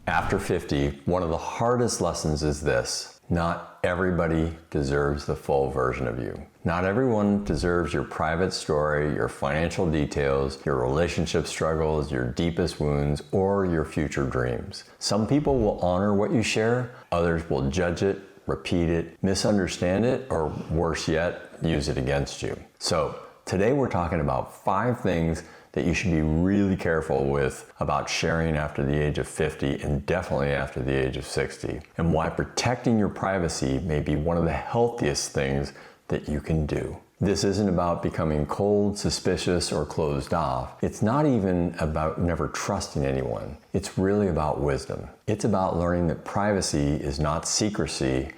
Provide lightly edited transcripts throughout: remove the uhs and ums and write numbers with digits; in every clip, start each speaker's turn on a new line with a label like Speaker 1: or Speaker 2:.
Speaker 1: After 50, one of the hardest lessons is this: not everybody deserves the full version of you. Not everyone deserves your private story, your financial details, your relationship struggles, your deepest wounds, or your future dreams. Some people will honor what you share, others will judge it, repeat it, misunderstand it, or worse yet, use it against you. So today we're talking about 5 things that you should be really careful with about sharing after the age of 50 and definitely after the age of 60, and why protecting your privacy may be one of the healthiest things that you can do. This isn't about becoming cold, suspicious, or closed off. It's not even about never trusting anyone. It's really about wisdom. It's about learning that privacy is not secrecy,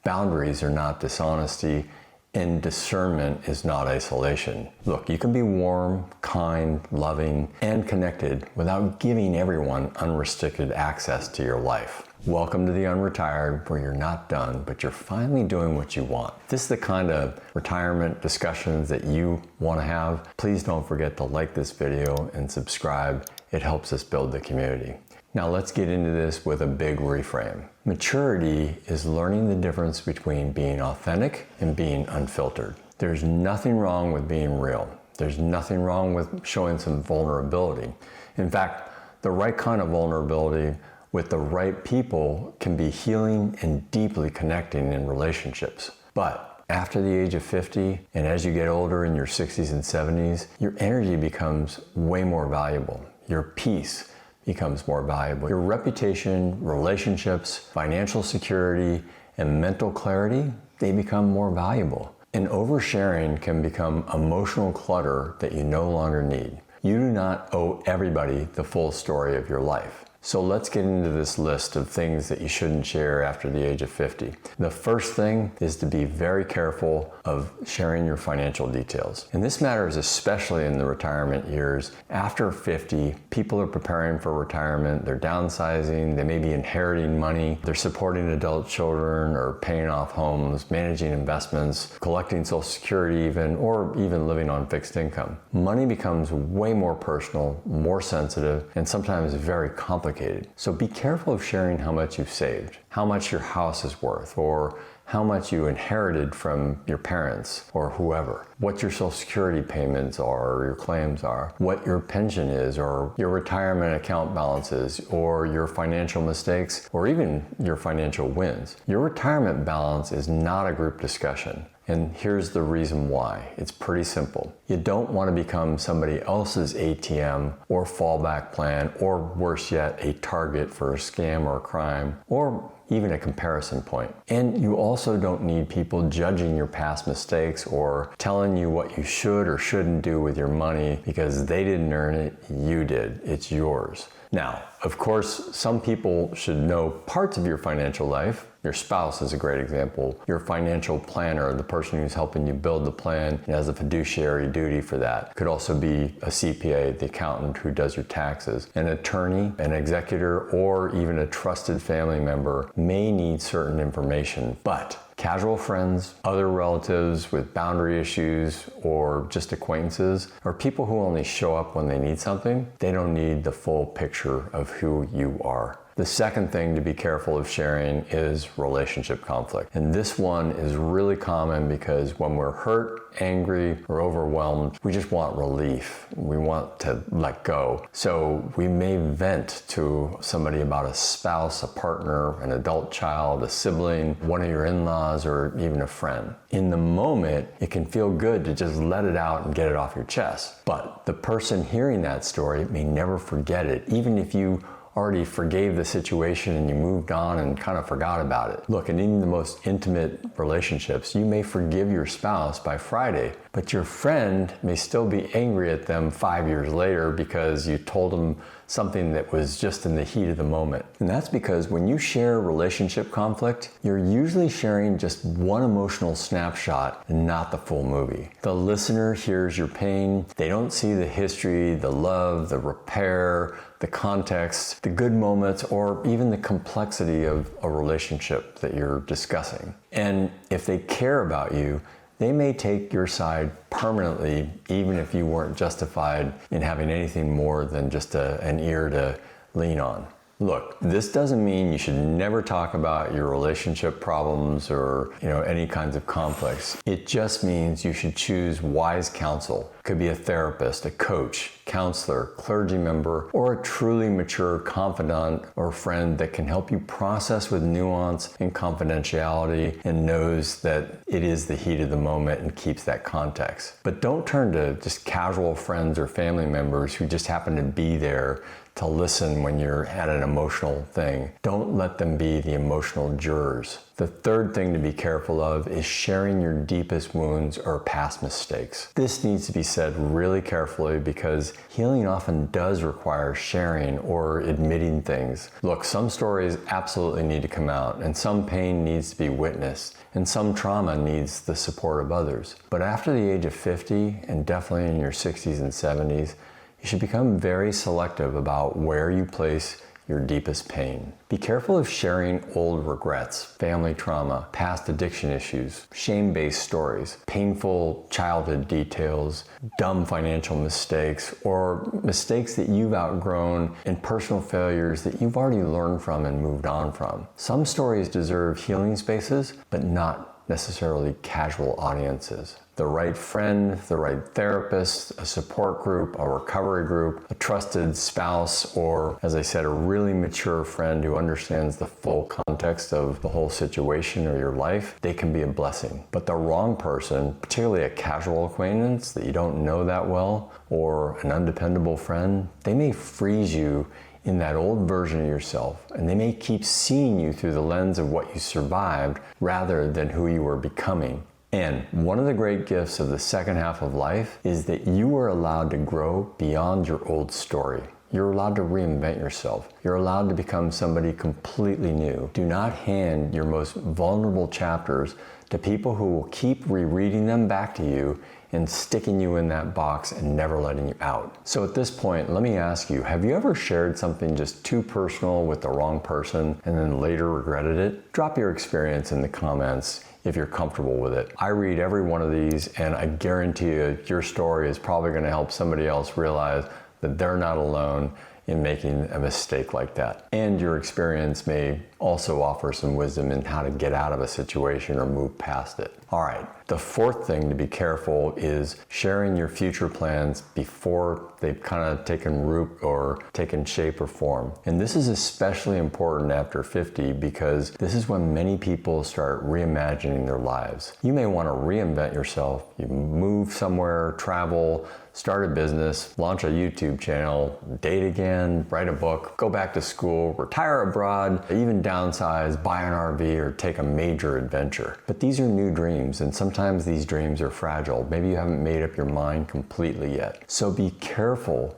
Speaker 1: boundaries are not dishonesty, and discernment is not isolation. Look, you can be warm, kind, loving, and connected without giving everyone unrestricted access to your life. Welcome to the UnRetired, where you're not done, but you're finally doing what you want. If this is the kind of retirement discussions that you want to have, please don't forget to like this video and subscribe. It helps us build the community. Now let's get into this with a big reframe. Maturity is learning the difference between being authentic and being unfiltered. There's nothing wrong with being real. There's nothing wrong with showing some vulnerability. In fact, the right kind of vulnerability with the right people can be healing and deeply connecting in relationships. But after the age of 50, and as you get older in your 60s and 70s, your energy becomes way more valuable. Your peace becomes more valuable. Your reputation, relationships, financial security, and mental clarity, they become more valuable. And oversharing can become emotional clutter that you no longer need. You do not owe everybody the full story of your life. So let's get into this list of things that you shouldn't share after the age of 50. The first thing is to be very careful of sharing your financial details. And this matters especially in the retirement years. After 50, people are preparing for retirement, they're downsizing, they may be inheriting money, they're supporting adult children or paying off homes, managing investments, collecting Social Security even, or even living on fixed income. Money becomes way more personal, more sensitive, and sometimes very complicated. So be careful of sharing how much you've saved, how much your house is worth, or how much you inherited from your parents or whoever, what your Social Security payments are or your claims are, what your pension is or your retirement account balances or your financial mistakes or even your financial wins. Your retirement balance is not a group discussion. And here's the reason why. It's pretty simple. You don't want to become somebody else's ATM or fallback plan, or worse yet, a target for a scam or a crime, or even a comparison point. And you also don't need people judging your past mistakes or telling you what you should or shouldn't do with your money because they didn't earn it, you did. It's yours. Now, of course, some people should know parts of your financial life. Your spouse is a great example. Your financial planner, the person who's helping you build the plan, and has a fiduciary duty for that. Could also be a CPA, the accountant who does your taxes. An attorney, an executor, or even a trusted family member may need certain information, but casual friends, other relatives with boundary issues, or just acquaintances, or people who only show up when they need something, they don't need the full picture of who you are. The second thing to be careful of sharing is relationship conflict. And this one is really common because when we're hurt, angry, or overwhelmed, we just want relief. We want to let go. So we may vent to somebody about a spouse, a partner, an adult child, a sibling, one of your in-laws, or even a friend. In the moment, it can feel good to just let it out and get it off your chest. But the person hearing that story may never forget it, even if you already forgave the situation and you moved on and kind of forgot about it. Look, in even the most intimate relationships, you may forgive your spouse by Friday, but your friend may still be angry at them 5 years later because you told them something that was just in the heat of the moment. And that's because when you share relationship conflict, you're usually sharing just one emotional snapshot and not the full movie. The listener hears your pain. They don't see the history, the love, the repair, the context, the good moments, or even the complexity of a relationship that you're discussing. And if they care about you, they may take your side permanently, even if you weren't justified in having anything more than just an ear to lean on. Look, this doesn't mean you should never talk about your relationship problems or, any kinds of conflicts. It just means you should choose wise counsel. It could be a therapist, a coach, counselor, clergy member, or a truly mature confidant or friend that can help you process with nuance and confidentiality and knows that it is the heat of the moment and keeps that context. But don't turn to just casual friends or family members who just happen to be there to listen when you're at an emotional thing. Don't let them be the emotional jurors. The third thing to be careful of is sharing your deepest wounds or past mistakes. This needs to be said really carefully because healing often does require sharing or admitting things. Look, some stories absolutely need to come out, and some pain needs to be witnessed, and some trauma needs the support of others. But after the age of 50, and definitely in your 60s and 70s, you should become very selective about where you place your deepest pain. Be careful of sharing old regrets, family trauma, past addiction issues, shame-based stories, painful childhood details, dumb financial mistakes, or mistakes that you've outgrown and personal failures that you've already learned from and moved on from. Some stories deserve healing spaces, but not necessarily casual audiences. The right friend, the right therapist, a support group, a recovery group, a trusted spouse, or, as I said, a really mature friend who understands the full context of the whole situation or your life, they can be a blessing. But the wrong person, particularly a casual acquaintance that you don't know that well, or an undependable friend, they may freeze you in that old version of yourself, and they may keep seeing you through the lens of what you survived rather than who you were becoming. And one of the great gifts of the second half of life is that you are allowed to grow beyond your old story. You're allowed to reinvent yourself. You're allowed to become somebody completely new. Do not hand your most vulnerable chapters to people who will keep rereading them back to you and sticking you in that box and never letting you out. So at this point, let me ask you, have you ever shared something just too personal with the wrong person and then later regretted it? Drop your experience in the comments if you're comfortable with it. I read every one of these, and I guarantee you your story is probably going to help somebody else realize that they're not alone in making a mistake like that. And your experience may also offer some wisdom in how to get out of a situation or move past it. All right, the fourth thing to be careful is sharing your future plans before they've kind of taken root or taken shape or form. And this is especially important after 50 because this is when many people start reimagining their lives. You may want to reinvent yourself. You move somewhere, travel, start a business, launch a YouTube channel, date again, write a book, go back to school, retire abroad, even downsize, buy an RV, or take a major adventure. But these are new dreams, and sometimes these dreams are fragile. Maybe you haven't made up your mind completely yet. So be careful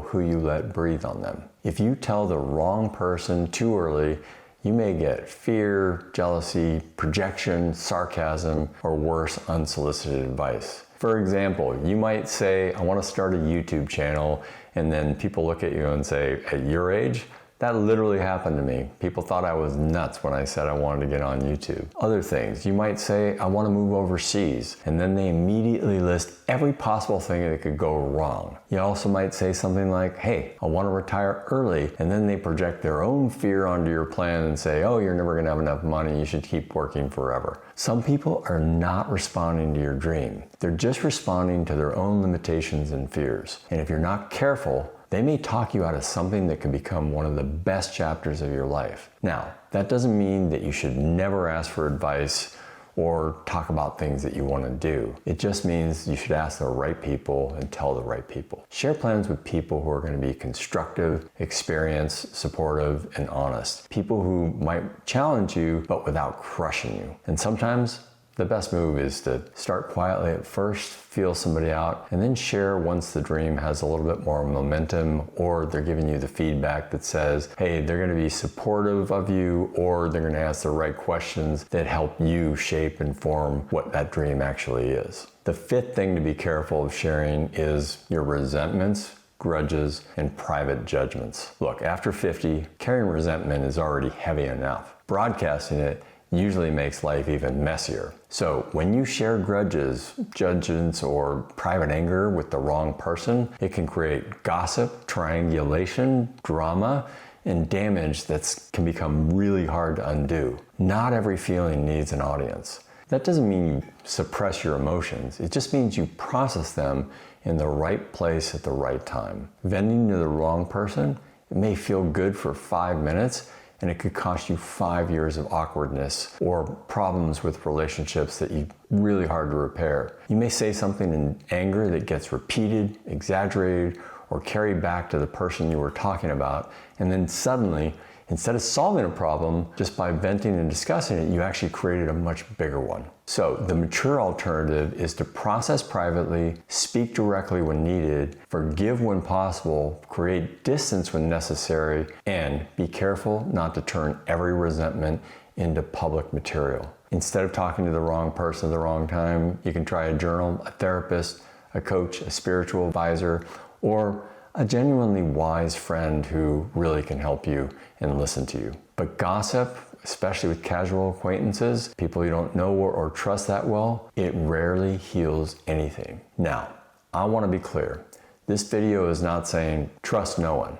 Speaker 1: who you let breathe on them. If you tell the wrong person too early, you may get fear, jealousy, projection, sarcasm, or worse, unsolicited advice. For example, you might say, I want to start a YouTube channel, and then people look at you and say, at your age? That literally happened to me. People thought I was nuts when I said I wanted to get on YouTube. Other things, you might say, I want to move overseas, and then they immediately list every possible thing that could go wrong. You also might say something like, hey, I want to retire early, and then they project their own fear onto your plan and say, oh, you're never going to have enough money, you should keep working forever. Some people are not responding to your dream. They're just responding to their own limitations and fears. And if you're not careful, they may talk you out of something that could become one of the best chapters of your life. Now, that doesn't mean that you should never ask for advice or talk about things that you want to do. It just means you should ask the right people and tell the right people. Share plans with people who are going to be constructive, experienced, supportive, and honest. People who might challenge you, but without crushing you. And sometimes the best move is to start quietly at first, feel somebody out, and then share once the dream has a little bit more momentum, or they're giving you the feedback that says, hey, they're going to be supportive of you, or they're going to ask the right questions that help you shape and form what that dream actually is. The fifth thing to be careful of sharing is your resentments, grudges, and private judgments. Look, after 50, carrying resentment is already heavy enough. Broadcasting it usually makes life even messier. So when you share grudges, judgments, or private anger with the wrong person, it can create gossip, triangulation, drama, and damage that can become really hard to undo. Not every feeling needs an audience. That doesn't mean you suppress your emotions. It just means you process them in the right place at the right time. Venting to the wrong person, it may feel good for 5 minutes, and it could cost you 5 years of awkwardness or problems with relationships that you really hard to repair. You may say something in anger that gets repeated, exaggerated, or carried back to the person you were talking about, and then suddenly, instead of solving a problem just by venting and discussing it, you actually created a much bigger one. So the mature alternative is to process privately, speak directly when needed, forgive when possible, create distance when necessary, and be careful not to turn every resentment into public material. Instead of talking to the wrong person at the wrong time, you can try a journal, a therapist, a coach, a spiritual advisor, or a genuinely wise friend who really can help you and listen to you. But gossip, especially with casual acquaintances, people you don't know or trust that well, it rarely heals anything. Now, I want to be clear. This video is not saying trust no one.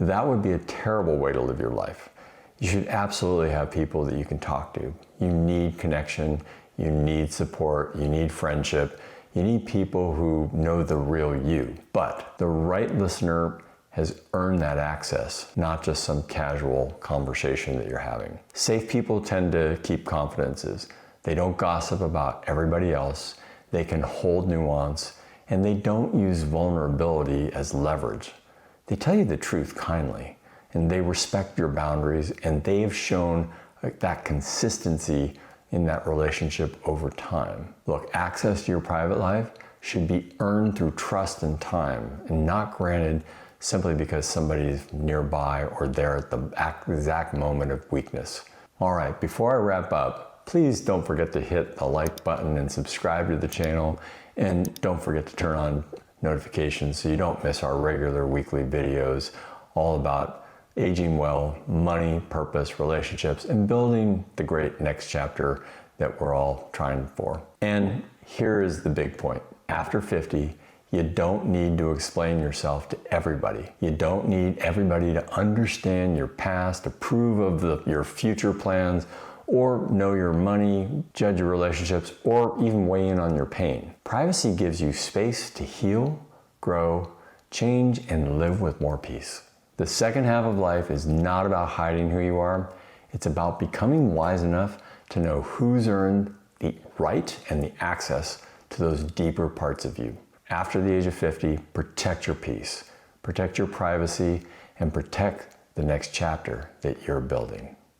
Speaker 1: That would be a terrible way to live your life. You should absolutely have people that you can talk to. You need connection, you need support, you need friendship. You need people who know the real you, but the right listener has earned that access, not just some casual conversation that you're having. Safe people tend to keep confidences. They don't gossip about everybody else. They can hold nuance, and they don't use vulnerability as leverage. They tell you the truth kindly, and they respect your boundaries, and they've shown that consistency in that relationship over time. Look, access to your private life should be earned through trust and time, and not granted simply because somebody's nearby or there at the exact moment of weakness. All right, before I wrap up, please don't forget to hit the like button and subscribe to the channel, and don't forget to turn on notifications so you don't miss our regular weekly videos all about aging well, money, purpose, relationships, and building the great next chapter that we're all trying for. And here is the big point. After 50, you don't need to explain yourself to everybody. You don't need everybody to understand your past, approve of your future plans, or know your money, judge your relationships, or even weigh in on your pain. Privacy gives you space to heal, grow, change, and live with more peace. The second half of life is not about hiding who you are. It's about becoming wise enough to know who's earned the right and the access to those deeper parts of you. After the age of 50, protect your peace, protect your privacy, and protect the next chapter that you're building.